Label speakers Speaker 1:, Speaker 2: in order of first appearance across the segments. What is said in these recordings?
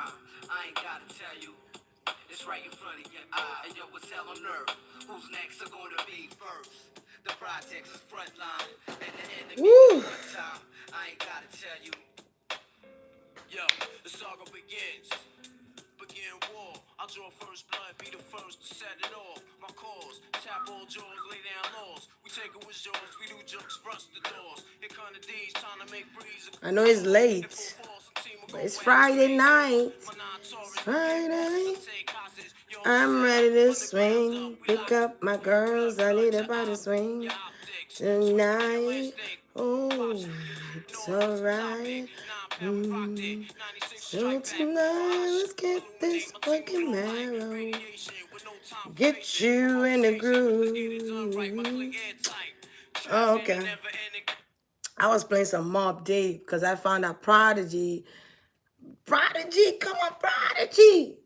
Speaker 1: I ain't gotta tell you, it's right in front of your eye. And yo, what's hell on earth? Who's next are gonna be first? The projects is front line, and the enemy is one time. I ain't gotta tell you. Yo, the saga begins. Begin war. I'll draw first blood, be the first to set it off. My cause, tap all jaws, lay down laws. We take it with jaws, we do jokes, rust the doors. Here come the D's, trying to make breeze. I know it's late, but it's Friday night. It's Friday. I'm ready to swing. Pick up my girls, I need a body swing. Tonight, oh, it's alright. So tonight, let's get this fucking marrow. Get you in the groove. Oh, okay. I was playing some Mobb Deep because I found out Prodigy. Prodigy, come on, Prodigy.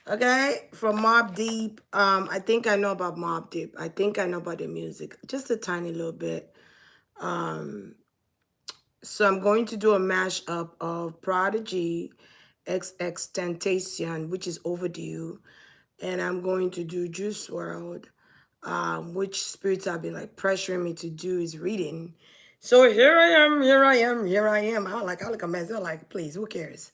Speaker 1: Okay, from Mobb Deep. I think I know about Mobb Deep. I think I know about the music, just a tiny little bit. So I'm going to do a mashup of Prodigy, XXXTentacion, which is overdue, and I'm going to do JuiceWorld, which spirits have been like pressuring me to do is reading. So here I am, here I am, here I am. I look a mess. They're like, please, who cares?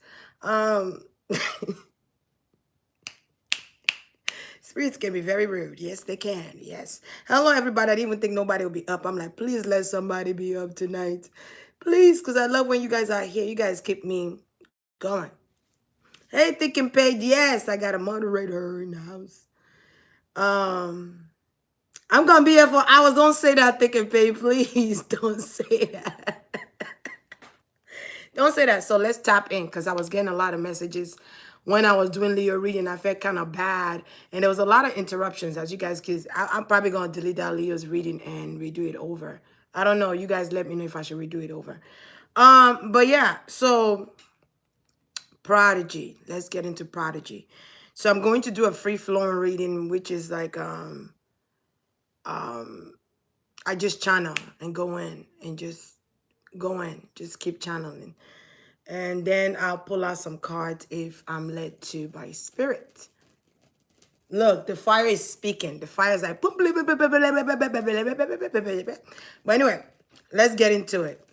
Speaker 1: Spirits can be very rude. Yes, they can. Yes. Hello, everybody. I didn't even think nobody would be up. I'm like, please let somebody be up tonight. Please, because I love when you guys are here. You guys keep me going. Hey, Thick and Paid. Yes, I got a moderator in the house. I'm going to be here for hours. Don't say that, Thick and Paid. Please don't say that. Don't say that. So let's tap in because I was getting a lot of messages when I was doing Leo reading. I felt kind of bad. And there was a lot of interruptions. As you guys kids, I'm probably going to delete that Leo's reading and redo it over. I don't know. You guys let me know if I should redo it over. But yeah, so Prodigy. Let's get into Prodigy. So I'm going to do a free-flowing reading, which is like I just channel and go in and just go in. Just keep channeling. And then I'll pull out some cards if I'm led to by spirit. Look, the fire is speaking. The fire is like... But anyway, let's get into it.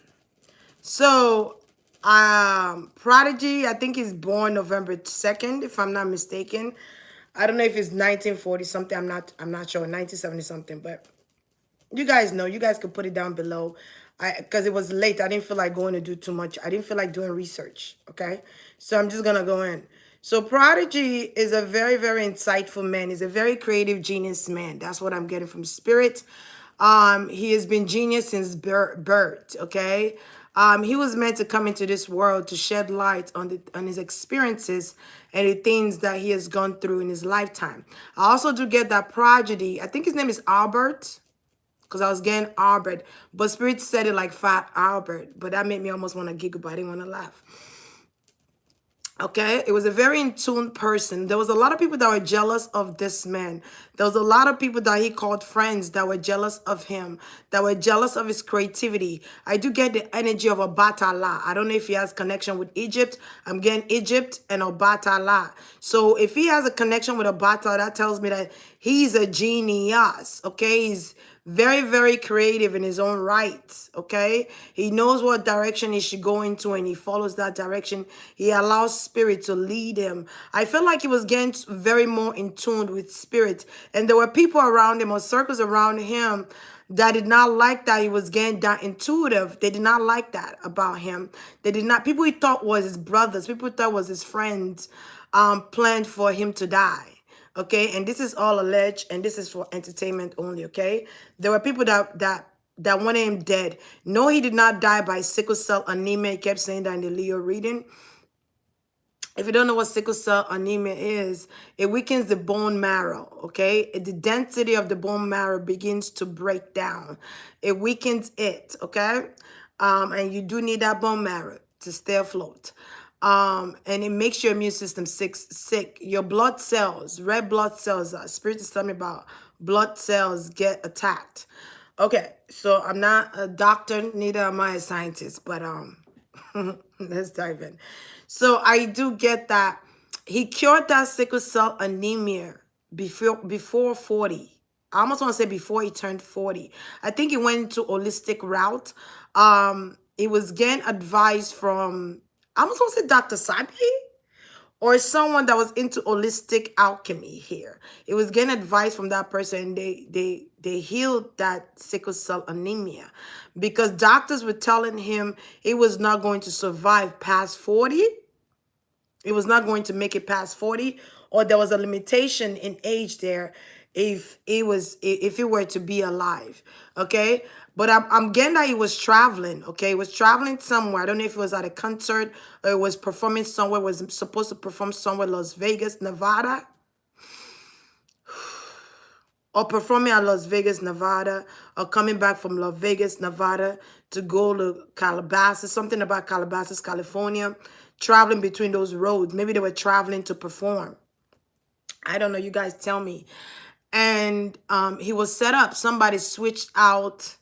Speaker 1: So, Prodigy, I think he's born November 2nd, if I'm not mistaken. I don't know if it's 1940 something. I'm not sure. 1970 something, but you guys know. You guys could put it down below. Because it was late. I didn't feel like going to do too much. I didn't feel like doing research. Okay. So I'm just going to go in. So Prodigy is a very, very insightful man. He's a very creative genius man. That's what I'm getting from spirit. He has been genius since birth. Okay. He was meant to come into this world to shed light on his experiences and the things that he has gone through in his lifetime. I also do get that Prodigy. I think his name is Albert. Because I was getting Albert. But Spirit said it like Fat Albert. But that made me almost want to giggle, but I didn't want to laugh. Okay? It was a very in tune person. There was a lot of people that were jealous of this man. There was a lot of people that he called friends that were jealous of him, that were jealous of his creativity. I do get the energy of Obatala. I don't know if he has connection with Egypt. I'm getting Egypt and Obatala. So if he has a connection with Obatala, that tells me that he's a genius. Okay? He's very, very creative in his own right, okay? He knows what direction he should go into and he follows that direction. He allows spirit to lead him. I felt like he was getting very more in tune with spirit. And there were people around him or circles around him that did not like that he was getting that intuitive. They did not like that about him. They did not, people he thought was his brothers, people he thought was his friends, planned for him to die. Okay, and this is all alleged, and this is for entertainment only. Okay, there were people that wanted him dead. No, he did not die by sickle cell anemia. He kept saying that in the Leo reading. If you don't know what sickle cell anemia is, it weakens the bone marrow. Okay, the density of the bone marrow begins to break down. It weakens it. Okay, and you do need that bone marrow to stay afloat. And it makes your immune system sick. Your blood cells, red blood cells, Spirit is telling me about blood cells get attacked. Okay, so I'm not a doctor, neither am I a scientist, but let's dive in. So I do get that. He cured that sickle cell anemia before 40. I almost want to say before he turned 40. I think he went into holistic route. He was getting advice from, I almost want to say Dr. Sabi, or someone that was into holistic alchemy here. It was getting advice from that person. They healed that sickle cell anemia because doctors were telling him he was not going to survive past 40. It was not going to make it past 40, or there was a limitation in age there if it were to be alive. Okay. But I'm getting that he was traveling. Okay. He was traveling somewhere. I don't know if it was at a concert or it was performing somewhere, was supposed to perform somewhere, Las Vegas, Nevada, or performing at Las Vegas, Nevada, or coming back from Las Vegas, Nevada to go to Calabasas, something about Calabasas, California, traveling between those roads. Maybe they were traveling to perform. I don't know. You guys tell me. And he was set up. Somebody switched out.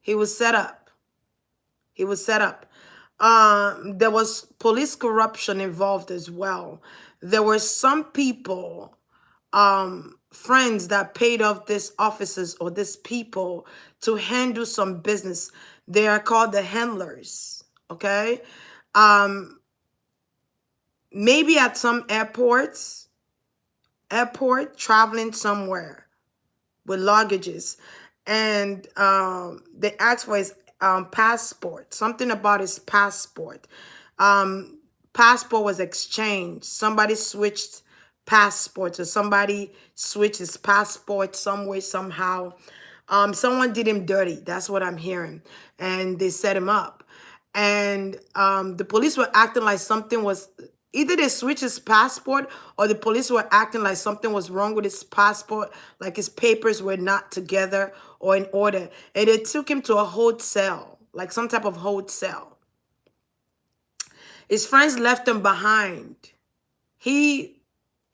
Speaker 1: He was set up. He was set up. There was police corruption involved as well. There were some people, friends that paid off these officers or these people to handle some business. They are called the handlers. Okay. Maybe at some airport, traveling somewhere with luggages, and they asked for his passport, something about his passport. Passport was exchanged. Somebody switched passports, or somebody switched his passport some way, somehow. Someone did him dirty. That's what I'm hearing. And they set him up. And the police were acting like something was, either they switched his passport or the police were acting like something was wrong with his passport, like his papers were not together or in order. And they took him to a hotel, like some type of hotel. His friends left him behind. He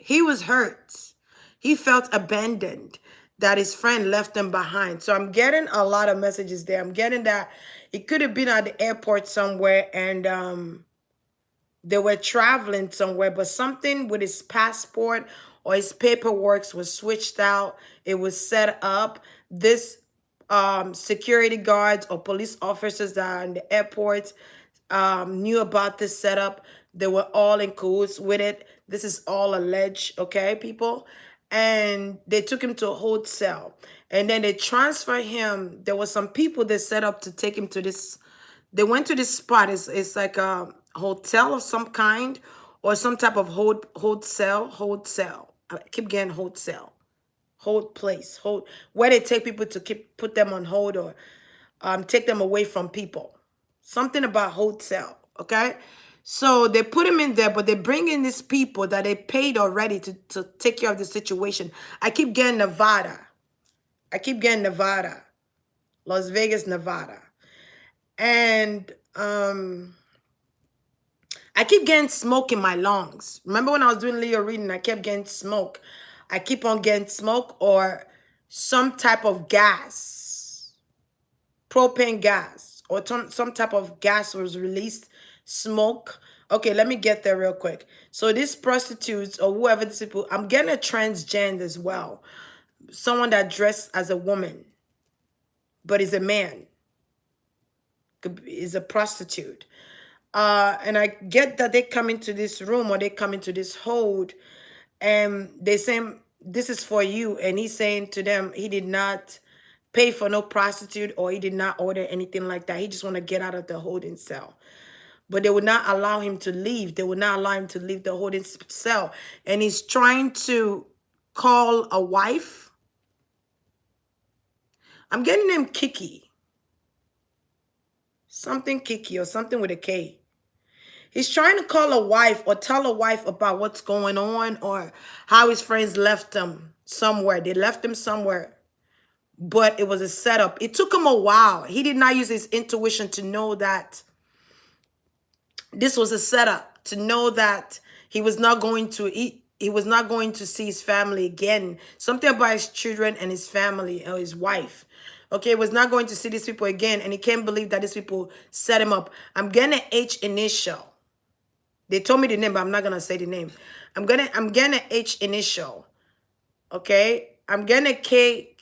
Speaker 1: was hurt. He felt abandoned that his friend left him behind. So I'm getting a lot of messages there. I'm getting that he could have been at the airport somewhere and they were traveling somewhere, but something with his passport or his paperwork was switched out. It was set up. This security guards or police officers that are in the airport knew about this setup. They were all in cahoots with it. This is all alleged, okay, people? And they took him to a hotel. And then they transferred him. There were some people that set up to take him to this. They went to this spot. It's like a hotel of some kind or some type of hotel. I keep getting hotel. Hold place. Hold where they take people to put them on hold or take them away from people. Something about hotel, okay? So they put him in there, but they bring in these people that they paid already to take care of the situation. I keep getting Nevada. Las Vegas, Nevada. And I keep getting smoke in my lungs. Remember when I was doing Leo reading, I kept getting smoke. I keep on getting smoke or some type of gas, propane gas, or some type of gas was released, smoke. Okay, let me get there real quick. So these prostitutes or whoever these people, I'm getting a transgender as well. Someone that dressed as a woman, but is a man, is a prostitute. And I get that they come into this room or they come into this hold and they say, this is for you. And he's saying to them, he did not pay for no prostitute or he did not order anything like that. He just want to get out of the holding cell. But they would not allow him to leave. They would not allow him to leave the holding cell. And he's trying to call a wife. I'm getting him Kiki. Something Kiki or something with a K. He's trying to call a wife or tell a wife about what's going on or how his friends left him somewhere. They left him somewhere, but it was a setup. It took him a while. He did not use his intuition to know that this was a setup, to know that he was not going to eat. He was not going to see his family again. Something about his children and his family or his wife. Okay, he was not going to see these people again, and he can't believe that these people set him up. I'm getting an H initial. They told me the name, but I'm not gonna say the name. I'm getting an H initial. Okay? I'm getting a K.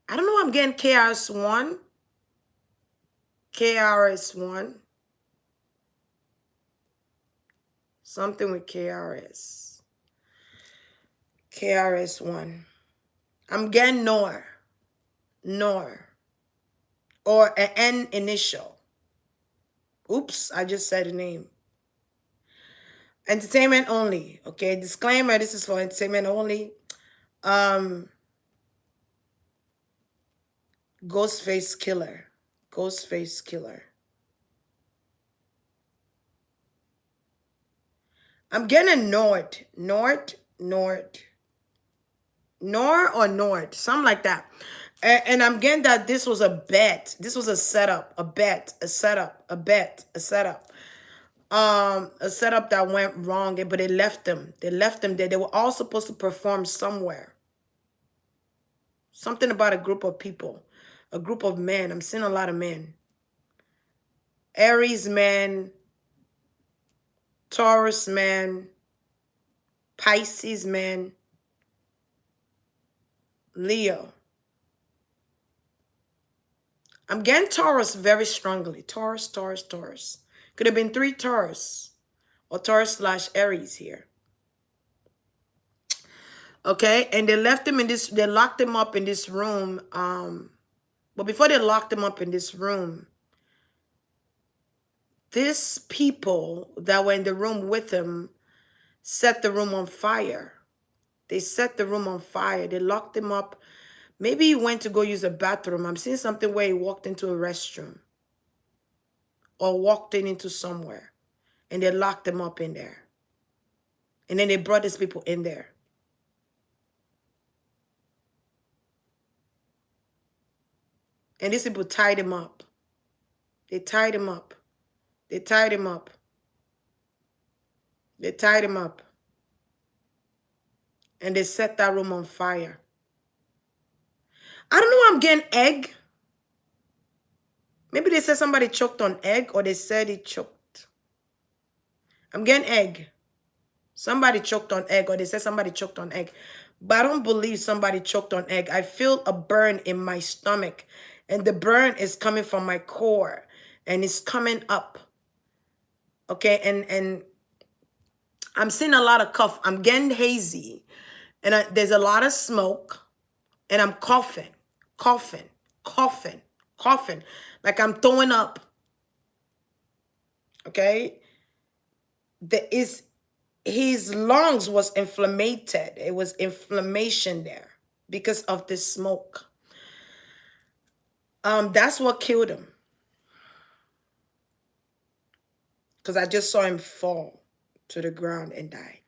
Speaker 1: I don't know, I'm getting KRS1. KRS1. Something with KRS. KRS1. I'm getting Nor. Nor. Or an N initial. Oops, I just said the name. Entertainment only. Okay, disclaimer, this is for entertainment only. Ghostface Killer. Ghostface Killer. I'm getting Nord. Nord. Nord. Nor or Nord. Something like that. And I'm getting that this was a bet. This was a setup. A bet. A setup. A bet. A setup. A setup that went wrong, but they left them. They left them there. They were all supposed to perform somewhere. Something about a group of people. A group of men. I'm seeing a lot of men. Aries man. Taurus man. Pisces man. Leo. I'm getting Taurus very strongly. Taurus, Taurus, Taurus. Could have been 3 Taurus. Or Taurus/Aries here. Okay, and they left him in this, they locked him up in this room. But before they locked him up in this room, these people that were in the room with him set the room on fire. They set the room on fire. They locked him up. Maybe he went to go use a bathroom. I'm seeing something where he walked into a restroom. Or walked into somewhere. And they locked him up in there. And then they brought these people in there. And these people tied him up. They tied him up. They tied him up. They tied him up. And they set that room on fire. I don't know why I'm getting egg. Maybe they said somebody choked on egg, or they said he choked. I'm getting egg. Somebody choked on egg, or they said somebody choked on egg. But I don't believe somebody choked on egg. I feel a burn in my stomach. And the burn is coming from my core. And it's coming up. Okay, and I'm seeing a lot of cough. I'm getting hazy. And there's a lot of smoke. And I'm coughing, coughing, coughing, coughing. Like I'm throwing up. Okay? His lungs was inflamed. It was inflammation there because of the smoke. That's what killed him. Because I just saw him fall to the ground and die.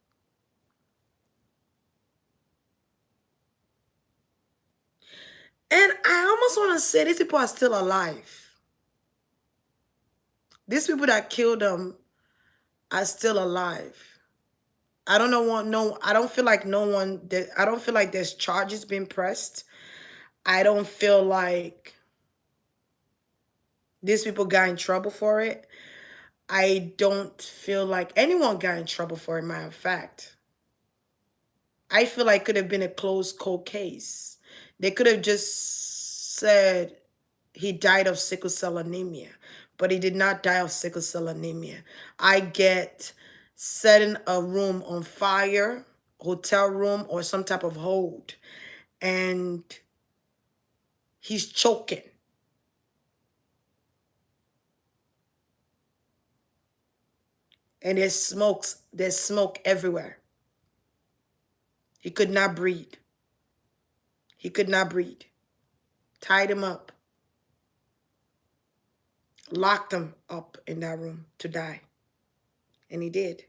Speaker 1: And I almost want to say these people are still alive. These people that killed him are still alive. I don't know, I don't feel like I don't feel like there's charges being pressed. I don't feel like these people got in trouble for it. I don't feel like anyone got in trouble for it, matter of fact. I feel like it could have been a closed cold case. They could have just said he died of sickle cell anemia, but he did not die of sickle cell anemia. I get setting a room on fire, hotel room, or some type of hold, and he's choking. And there's smoke everywhere. He could not breathe. He could not breathe. Tied him up. Locked him up in that room to die. And he did.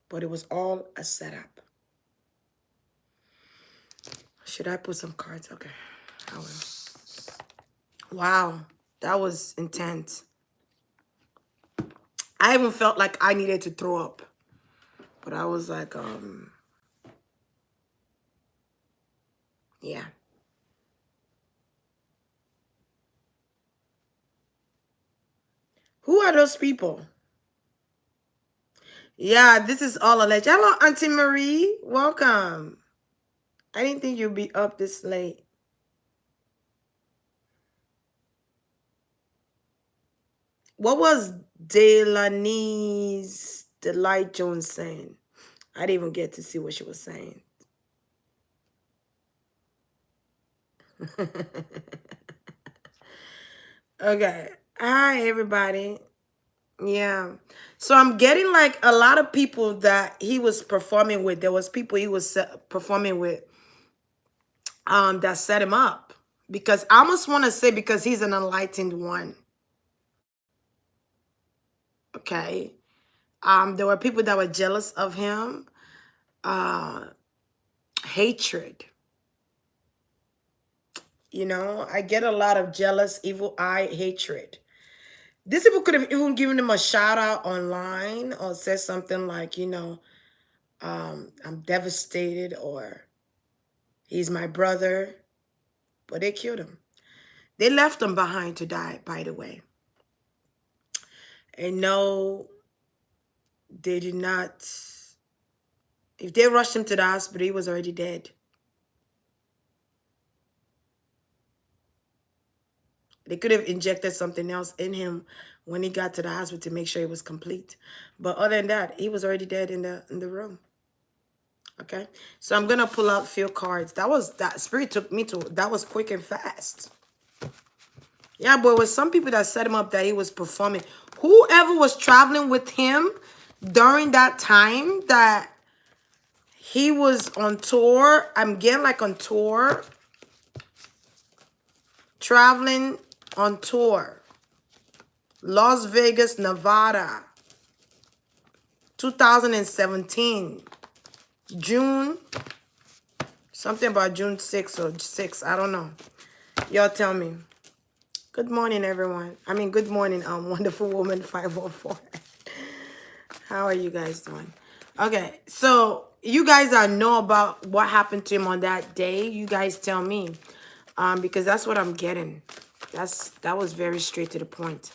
Speaker 1: But it was all a setup. Should I put some cards? Okay, I will. Wow, that was intense. I even felt like I needed to throw up. But I was like, yeah. Who are those people? Yeah, this is all alleged. Hello, Auntie Marie. Welcome. I didn't think you'd be up this late. What was Delaney's Delight Jones saying? I didn't even get to see what she was saying. Okay. Hi, everybody. Yeah. So I'm getting like a lot of people that he was performing with. There was people he was performing with that set him up. Because I almost want to say because he's an enlightened one. Okay. There were people that were jealous of him. Hatred. You know, I get a lot of jealous, evil eye hatred. These people could have even given him a shout out online or said something like, you know, I'm devastated or he's my brother. But they killed him. They left him behind to die, by the way. And no, they did not. If they rushed him to the hospital, he was already dead. They could have injected something else in him when he got to the hospital to make sure it was complete. But other than that, he was already dead in the room. Okay, so I'm gonna pull out a few cards. That spirit took me to. That was quick and fast. Yeah, but it was some people that set him up that he was performing. Whoever was traveling with him during that time that he was on tour, I'm getting like on tour, traveling on tour. Las Vegas, Nevada, 2017, June, something about June 6th or 6th, I don't know. Y'all tell me. Good morning, everyone. I mean, good morning, Wonderful Woman 504. How are you guys doing? Okay, so you guys know about what happened to him on that day. You guys tell me, because that's what I'm getting. That was very straight to the point.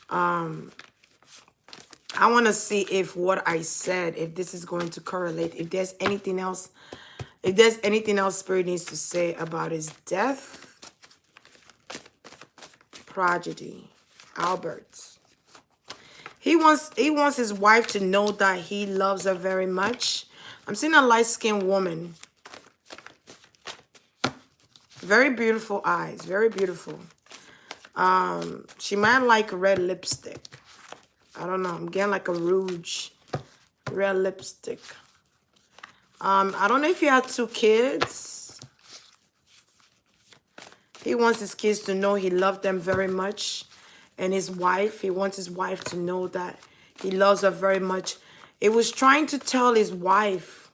Speaker 1: I want to see if what I said, if this is going to correlate, if there's anything else Spirit needs to say about his death. Prodigy, Albert. He wants his wife to know that he loves her very much. I'm seeing a light-skinned woman. Very beautiful eyes, very beautiful. She might like red lipstick. I don't know. I'm getting like a rouge, red lipstick. I don't know if he had 2 kids. He wants his kids to know he loved them very much. And his wife, he wants his wife to know that he loves her very much. It was trying to tell his wife,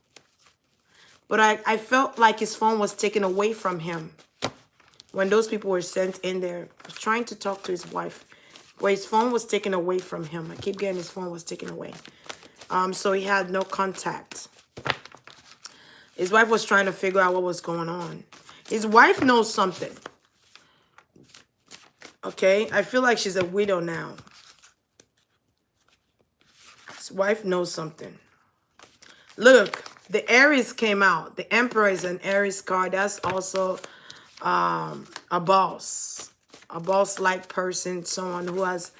Speaker 1: but I felt like his phone was taken away from him when those people were sent in there. I was trying to talk to his wife, where his phone was taken away from him. I keep getting his phone was taken away. So he had no contact. His wife was trying to figure out what was going on. His wife knows something. Okay, I feel like she's a widow now. His wife knows something. Look, the Aries came out. The Emperor is an Aries card. That's also a boss. A boss-like person, someone who has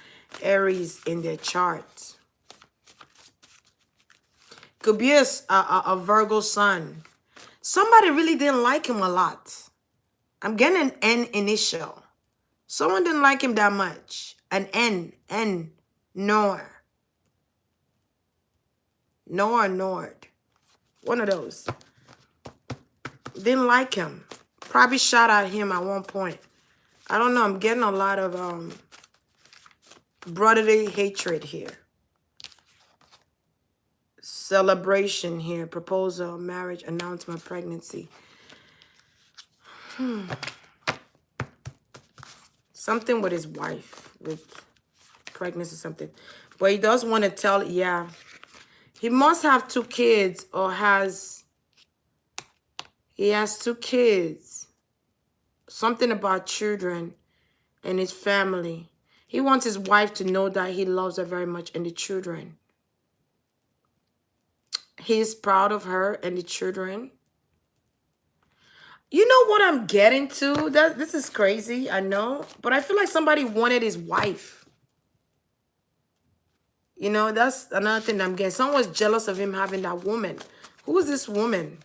Speaker 1: Aries in their chart. Could be a Virgo sun. Somebody really didn't like him a lot. I'm getting an N initial. Someone didn't like him that much. An N, Nor. Nord. One of those. Didn't like him. Probably shot at him at one point. I don't know. I'm getting a lot of brotherly hatred here. Celebration here. Proposal, marriage, announcement, pregnancy. Something with his wife. With pregnancy or something. But he does want to tell, yeah. He must have 2 kids or he has 2 kids. Something about children and his family. He wants his wife to know that he loves her very much and the children. He's proud of her and the children. You know what I'm getting to? This is crazy, I know. But I feel like somebody wanted his wife. You know, that's another thing I'm getting. Someone was jealous of him having that woman. Who is this woman?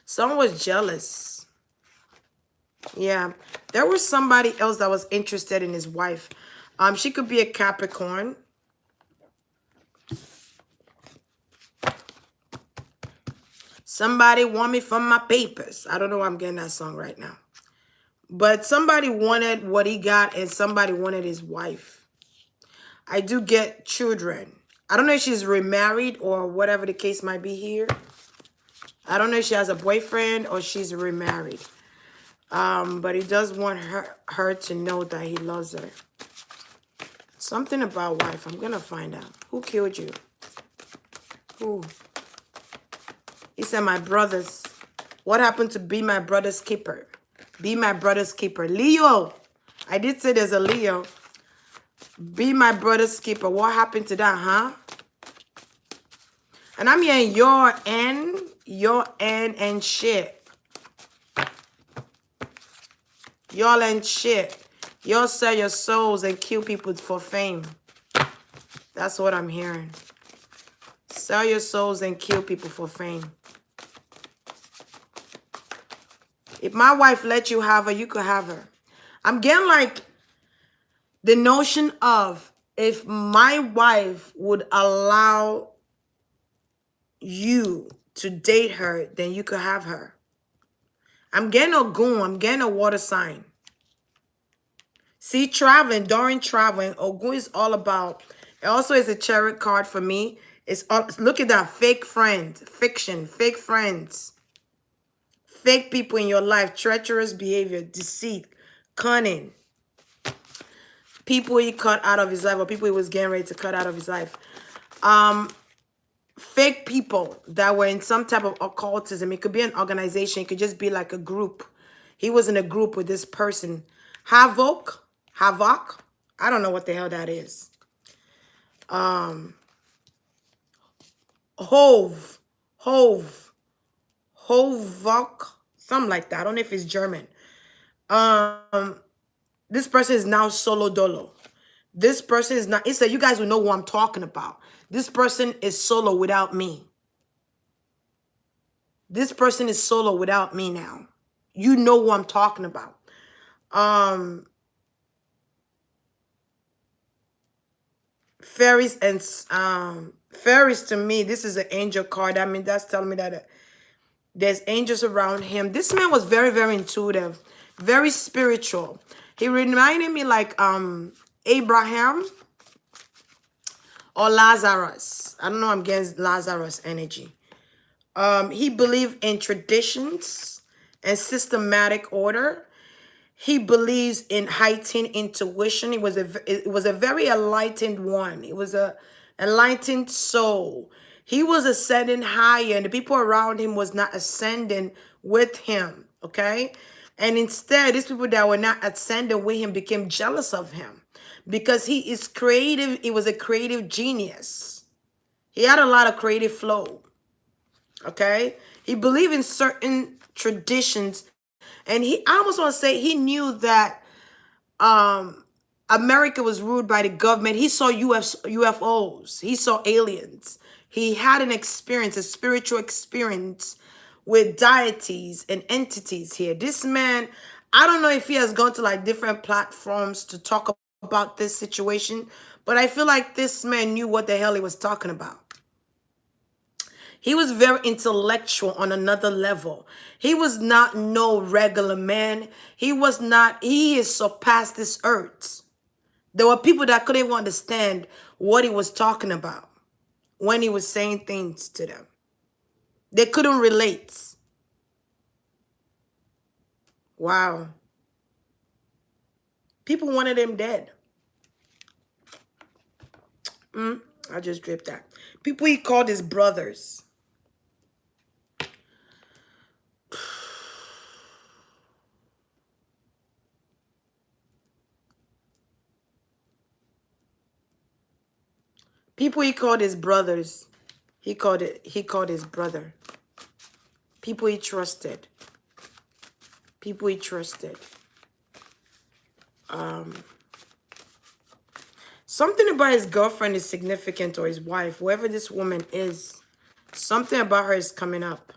Speaker 1: Someone was jealous. Yeah. There was somebody else that was interested in his wife. She could be a Capricorn. Somebody want me for my papers. I don't know why I'm getting that song right now. But somebody wanted what he got and somebody wanted his wife. I do get children. I don't know if she's remarried or whatever the case might be here. I don't know if she has a boyfriend or she's remarried. But he does want her to know that he loves her. Something about wife. I'm going to find out. Who killed you? Who? He said, my brothers. What happened to be my brother's keeper? Be my brother's keeper. Leo. I did say there's a Leo. Be my brother's keeper. What happened to that, huh? And I'm hearing your end and shit. Y'all and shit. Y'all sell your souls and kill people for fame. That's what I'm hearing. Sell your souls and kill people for fame. If my wife let you have her, you could have her. I'm getting like the notion of if my wife would allow you to date her, then you could have her. I'm getting a goon. I'm getting a water sign. See, traveling, during traveling, Ogun is all about, it also is a chariot card for me. It's all, look at that, fake friends, fiction, fake friends. Fake people in your life, treacherous behavior, deceit, cunning. People he cut out of his life or people he was getting ready to cut out of his life. Fake people that were in some type of occultism. It could be an organization. It could just be like a group. He was in a group with this person. Havoc. I don't know what the hell that is. Hovok. Something like that. I don't know if it's German. This person is now solo dolo. This person is not, it said you guys will know who I'm talking about. This person is solo without me. This person is solo without me now. You know who I'm talking about. Fairies and fairies to me, this is an angel card. I mean, that's telling me that there's angels around him. This man was very, very intuitive, very spiritual. He reminded me like Abraham or Lazarus. I don't know, I'm getting Lazarus energy. He believed in traditions and systematic order. He believes in heightened intuition. It was a very enlightened one. It was a enlightened soul. He was ascending higher, and the people around him was not ascending with him. Okay, and instead, these people that were not ascending with him became jealous of him because he is creative. He was a creative genius. He had a lot of creative flow. Okay, he believed in certain traditions. And I almost want to say he knew that America was ruled by the government. He saw UFOs. He saw aliens. He had an experience, a spiritual experience with deities and entities here. This man, I don't know if he has gone to like different platforms to talk about this situation, but I feel like this man knew what the hell he was talking about. He was very intellectual on another level. He was not no regular man. He is surpassed this earth. There were people that couldn't even understand what he was talking about when he was saying things to them. They couldn't relate. Wow. People wanted him dead. I just dripped that. People he called his brothers. People he called his brothers. He called his brother. People he trusted. People he trusted. Something about his girlfriend is significant, or his wife, whoever this woman is. Something about her is coming up.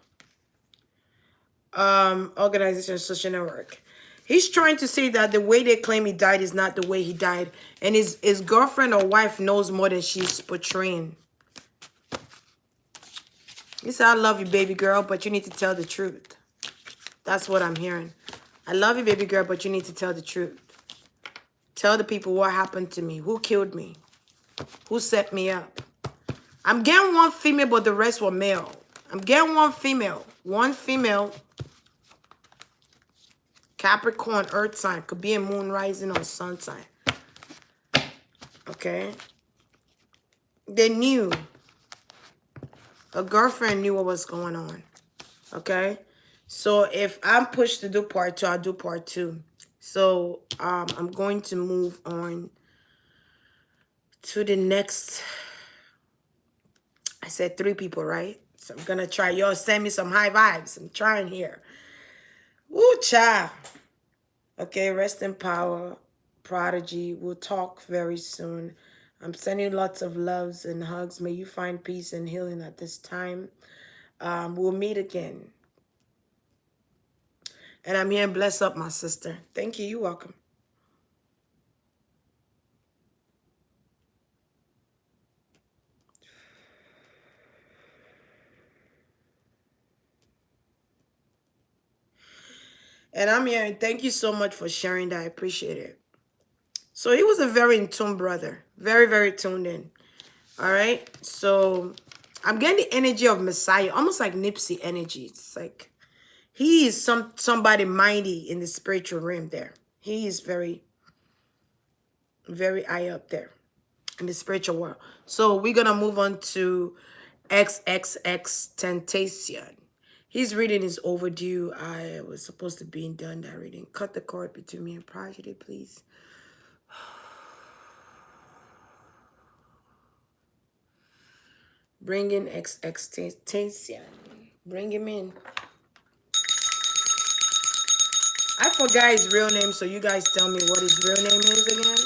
Speaker 1: Organization, social network. He's trying to say that the way they claim he died is not the way he died. And his girlfriend or wife knows more than she's portraying. He said, I love you, baby girl, but you need to tell the truth. That's what I'm hearing. I love you, baby girl, but you need to tell the truth. Tell the people what happened to me. Who killed me? Who set me up? I'm getting one female, but the rest were male. I'm getting one female. One female. Capricorn, earth sign. Could be a moon rising or sun sign. Okay. They knew. A girlfriend knew what was going on. Okay. So if I'm pushed to do part 2, I'll do part 2. So I'm going to move on to the next. I said 3 people, right? So I'm going to try. Y'all send me some high vibes. I'm trying here. Woo, child. Okay, rest in power. Prodigy. We'll talk very soon. I'm sending lots of loves and hugs. May you find peace and healing at this time. We'll meet again. And I'm here and bless up my sister. Thank you. You're welcome. And I'm here, and thank you so much for sharing that. I appreciate it. So he was a very in tune brother. Very, very tuned in. All right. So I'm getting the energy of Messiah, almost like Nipsey energy. It's like he is somebody mighty in the spiritual realm there. He is very, very high up there in the spiritual world. So we're going to move on to XXXTentacion. His reading is overdue. I was supposed to be done that reading. Cut the cord between me and Prodigy, please. Bring in XXXTentacion. Bring him in. I forgot his real name, so you guys tell me what his real name is again.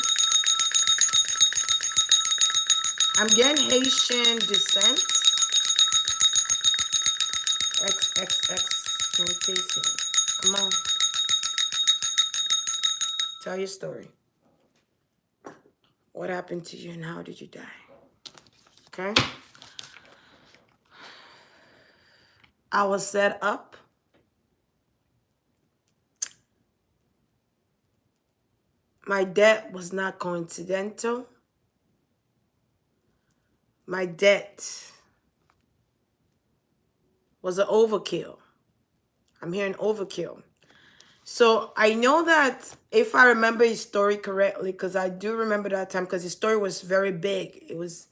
Speaker 1: I'm getting Haitian descent. XXXTentacion. Come on. Tell your story. What happened to you and how did you die? Okay? I was set up. My death was not coincidental. My death was an overkill. I'm hearing overkill. So I know that if I remember his story correctly, because I do remember that time, because his story was very big. It was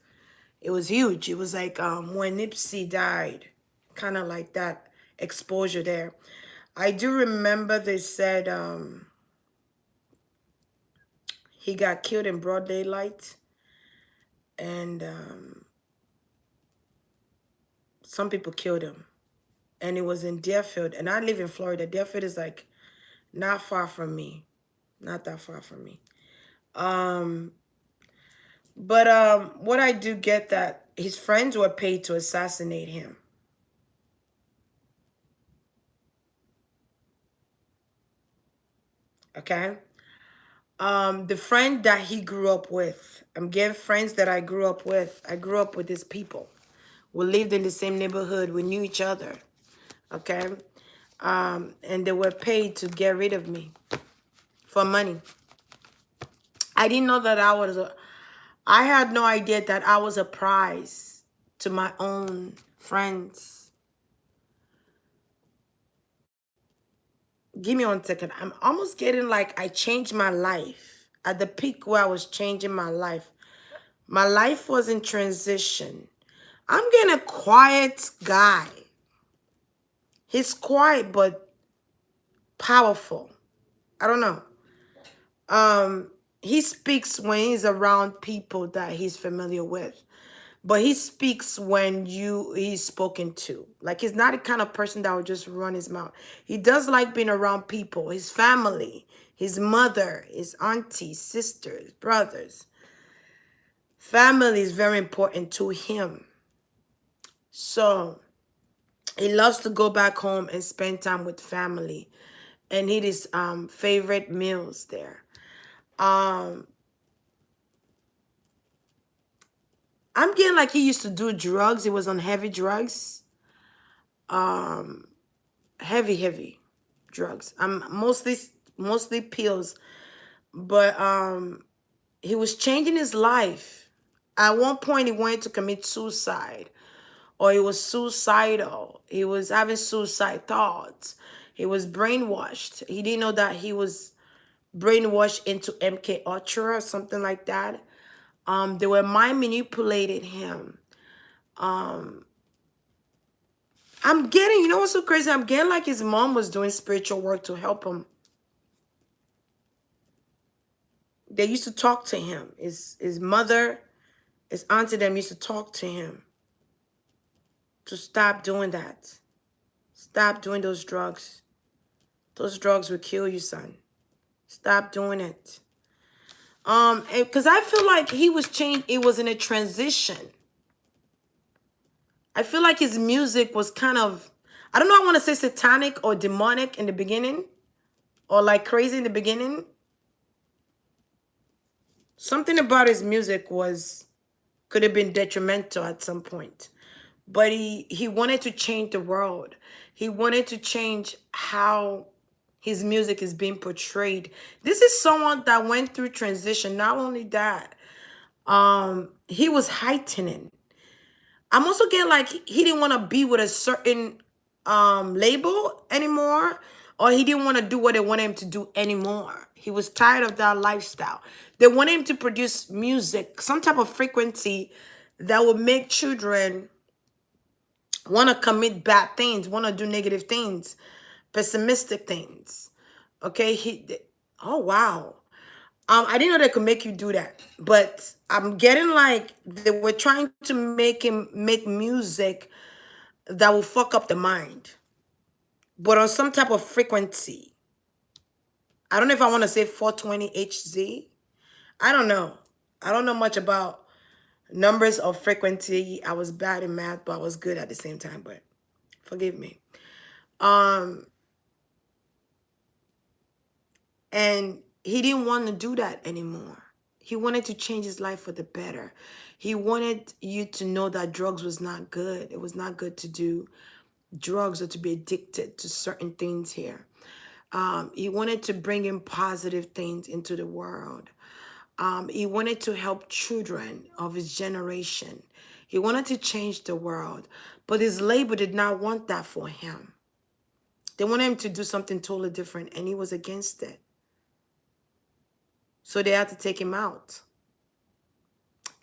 Speaker 1: huge. It was like when Nipsey died, kind of like that exposure there. I do remember they said he got killed in broad daylight, and some people killed him, and it was in Deerfield, and I live in Florida. Deerfield is like not far from me, not that far from me. But what I do get that his friends were paid to assassinate him. Okay. The friend that he grew up with, I'm getting friends that I grew up with. I grew up with these people. We lived in the same neighborhood. We knew each other. Okay. And they were paid to get rid of me for money. I didn't know that I had no idea that I was a prize to my own friends. Give me 1 second. I'm almost getting like I changed my life. At the peak where I was changing my life. My life was in transition. I'm getting a quiet guy. He's quiet but powerful. I don't know. He speaks when he's around people that he's familiar with. but he speaks when he's spoken to. Like, he's not the kind of person that would just run his mouth. He does like being around people, his family, his mother, his aunties, sisters, brothers. Family is very important to him. So he loves to go back home and spend time with family and eat his favorite meals there. I'm getting like he used to do drugs. He was on heavy drugs. Heavy drugs. Mostly pills. But he was changing his life. At one point he wanted to commit suicide, or he was suicidal. He was having suicide thoughts. He was brainwashed. He didn't know that he was brainwashed into MK Ultra or something like that. They were mind manipulated him. I'm getting, you know what's so crazy? I'm getting like his mom was doing spiritual work to help him. They used to talk to him. His mother, his auntie, them used to talk to him to stop doing that. Stop doing those drugs. Those drugs will kill you, son. Stop doing it. Because I feel like he was changed. It was in a transition. I feel like his music was kind of, I don't know, I want to say satanic or demonic in the beginning, or like crazy in the beginning. Something about his music could have been detrimental at some point. But he wanted to change the world. He wanted to change how his music is being portrayed. This is someone that went through transition. Not only that, he was heightening. I'm also getting like he didn't want to be with a certain label anymore, or he didn't want to do what they wanted him to do anymore. He was tired of that lifestyle. They wanted him to produce music, some type of frequency that would make children want to commit bad things, want to do negative things, pessimistic things. Okay, oh wow. I didn't know they could make you do that, but I'm getting like they were trying to make him make music that will fuck up the mind, but on some type of frequency. I don't know if I want to say 420 Hz. I don't know. I don't know much about numbers of frequency. I was bad in math, but I was good at the same time, but forgive me. And he didn't want to do that anymore. He wanted to change his life for the better. He wanted you to know that drugs was not good. It was not good to do drugs or to be addicted to certain things here. He wanted to bring in positive things into the world. He wanted to help children of his generation. He wanted to change the world. But his label did not want that for him. They wanted him to do something totally different, and he was against it. So they had to take him out.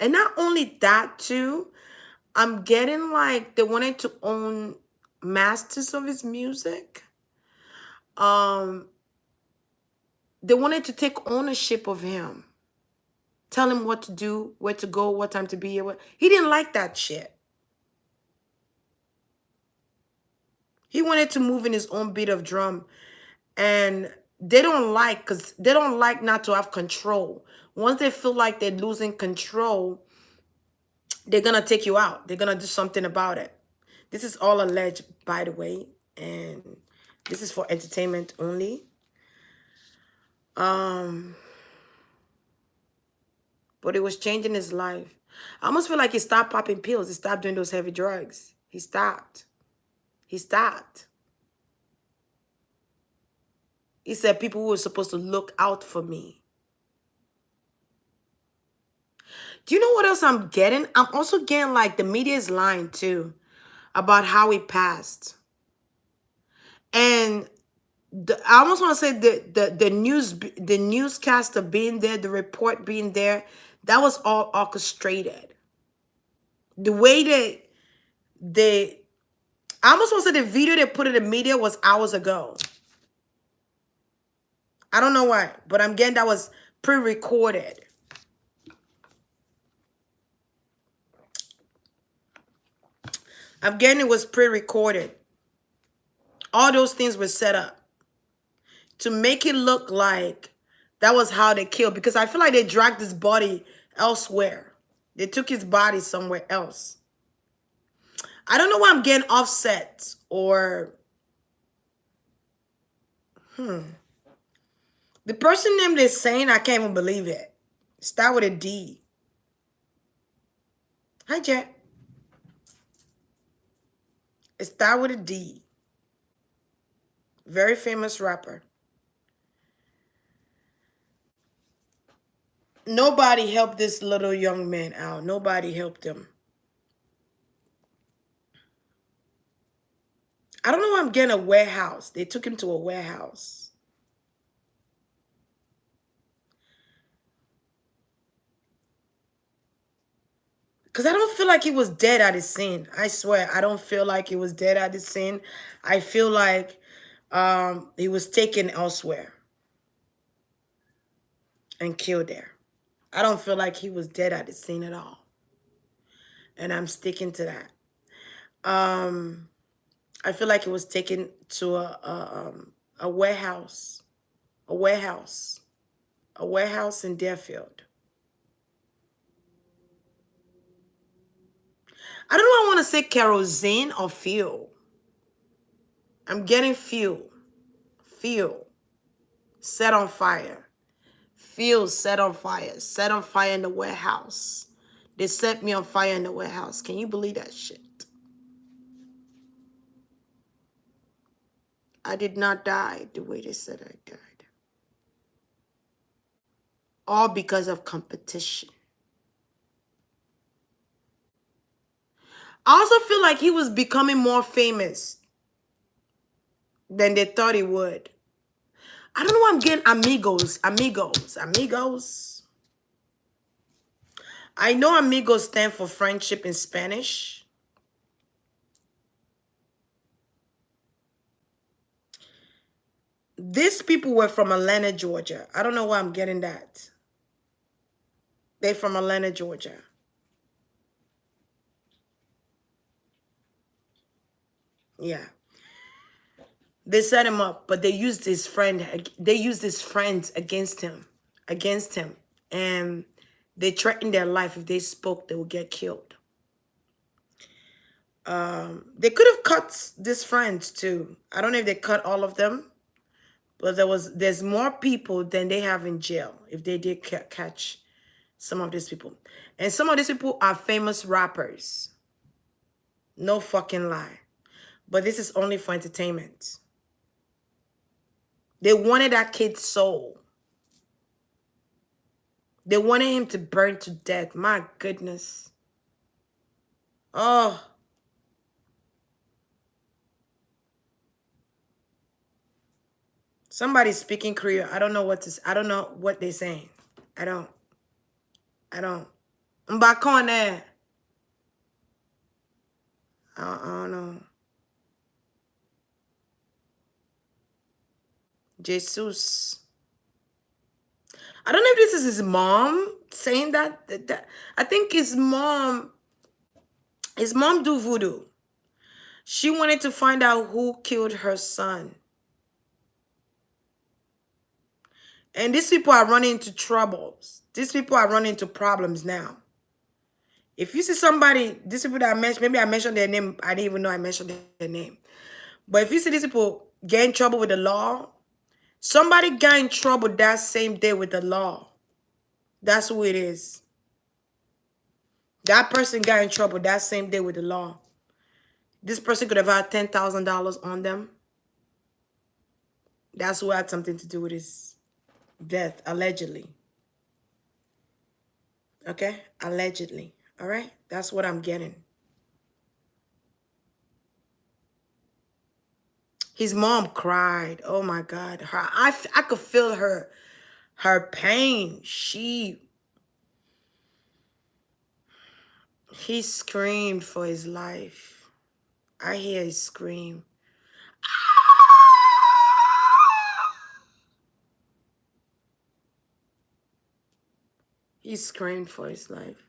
Speaker 1: And not only that, too, I'm getting like they wanted to own masters of his music. They wanted to take ownership of him. Tell him what to do, where to go, what time to be here. He didn't like that shit. He wanted to move in his own beat of drum. And they don't like, because they don't like not to have control. Once they feel like they're losing control, they're going to take you out. They're going to do something about it. This is all alleged, by the way. And this is for entertainment only. But it was changing his life. I almost feel like he stopped popping pills. He stopped doing those heavy drugs. He stopped. He stopped. He said people who were supposed to look out for me. Do you know what else I'm getting? I'm also getting like the media is lying too about how he passed. And I almost want to say the newscaster being there, the report being there, that was all orchestrated. The way that I almost want to say the video they put in the media was hours ago. I don't know why, but I'm getting that was pre-recorded. Again, it was pre-recorded. All those things were set up to make it look like that was how they killed. Because I feel like they dragged his body elsewhere. They took his body somewhere else. I don't know why I'm getting Offset or... The person name they're saying, I can't even believe it. Start with a D. Hi, Jack. It start with a D. Very famous rapper. Nobody helped this little young man out. Nobody helped him. I don't know why I'm getting a warehouse. They took him to a warehouse. Because I don't feel like he was dead at the scene. I swear, I don't feel like he was dead at the scene. I feel like he was taken elsewhere and killed there. I don't feel like he was dead at the scene at all. And I'm sticking to that. I feel like he was taken to a warehouse. A warehouse. A warehouse in Deerfield. I don't know if I want to say kerosene or fuel. I'm getting fuel. Fuel. Set on fire. Fuel set on fire. Set on fire in the warehouse. They set me on fire in the warehouse. Can you believe that shit? I did not die the way they said I died. All because of competition. I also feel like he was becoming more famous than they thought he would. I don't know why I'm getting amigos. Amigos. Amigos. I know amigos stand for friendship in Spanish. These people were from Atlanta, Georgia. I don't know why I'm getting that. They're from Atlanta, Georgia. Yeah. They set him up, but they used his friend. They used his friends against him. And they threatened their life. If they spoke, they would get killed. They could have cut these friends too. I don't know if they cut all of them, but there's more people than they have in jail if they did catch some of these people. And some of these people are famous rappers. No fucking lie. But this is only for entertainment. They wanted that kid's soul. They wanted him to burn to death. My goodness. Oh. Somebody's speaking Creole. I don't know I don't know what they're saying. I don't. I'm back on there. I don't know. Jesus. I don't know if this is his mom saying that. I think his mom do voodoo. She wanted to find out who killed her son. And these people are running into troubles. These people are running into problems now. If you see somebody, these people that I mentioned, maybe I mentioned their name. I didn't even know I mentioned their name. But if you see these people get in trouble with the law, somebody got in trouble that same day with the law. That's who it is. That person got in trouble that same day with the law. This person could have had $10,000 on them. That's who had something to do with his death, allegedly. Okay? Allegedly. All right? That's what I'm getting. His mom cried. Oh my God. I could feel her pain. He screamed for his life. I hear his scream. He screamed for his life.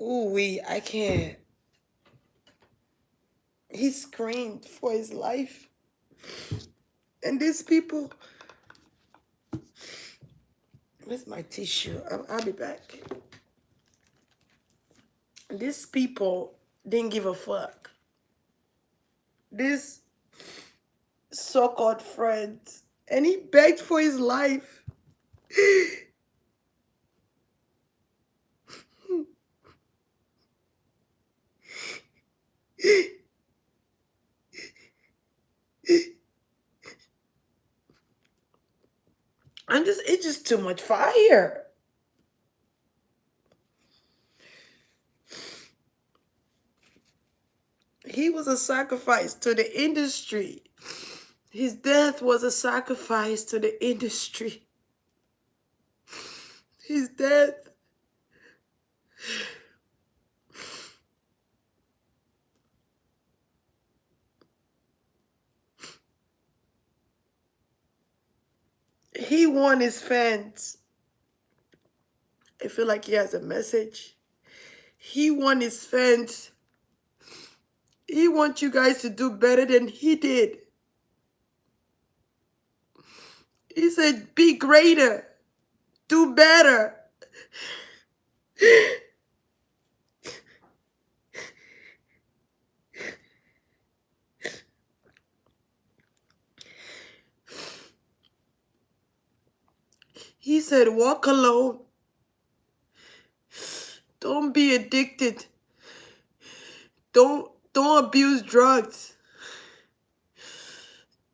Speaker 1: Ooh, I can't. He screamed for his life. And these people, where's my tissue? I'll be back. These people didn't give a fuck. These so-called friends. And he begged for his life. It's just too much fire. He was a sacrifice to the industry. His death was a sacrifice to the industry. His death. He won his fans. I feel like he has a message. He won his fans. He wants you guys to do better than he did. He said, be greater. Do better. He said, walk alone. Don't be addicted. Don't abuse drugs.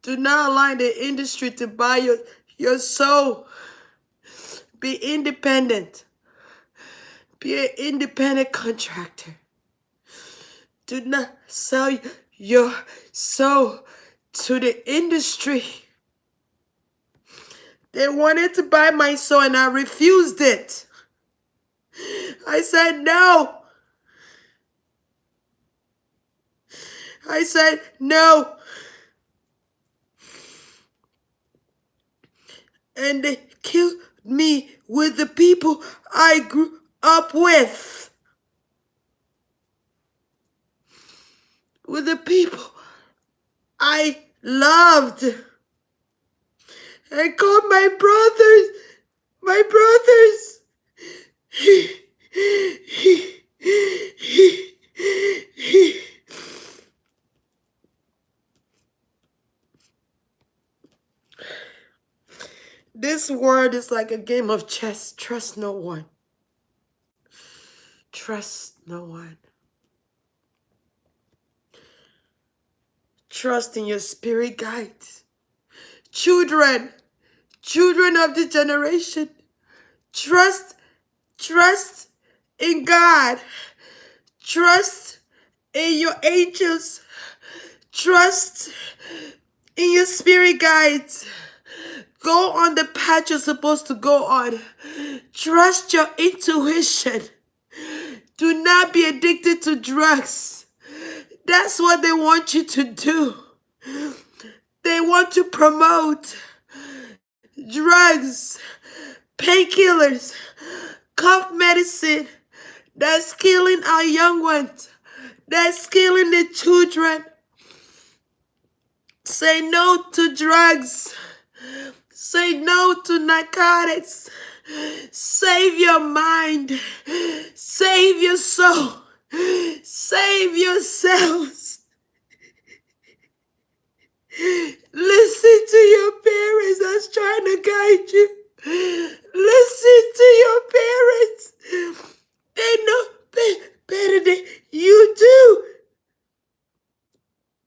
Speaker 1: Do not allow the industry to buy your soul. Be independent. Be an independent contractor. Do not sell your soul to the industry. They wanted to buy my soul and I refused it. I said no. I said no. And they killed me with the people I grew up with. With the people I loved. I called my brothers. My brothers. This world is like a game of chess. Trust no one. Trust no one. Trust in your spirit guides. Children of the generation. Trust in God. Trust in your angels. Trust in your spirit guides. Go on the path you're supposed to go on. Trust your intuition. Do not be addicted to drugs. That's what they want you to do. They want to promote drugs, painkillers, cough medicine. That's killing our young ones. That's killing the children. Say no to drugs. Say no to narcotics. Save your mind. Save your soul. Save yourselves. Listen to your parents that's trying to guide you.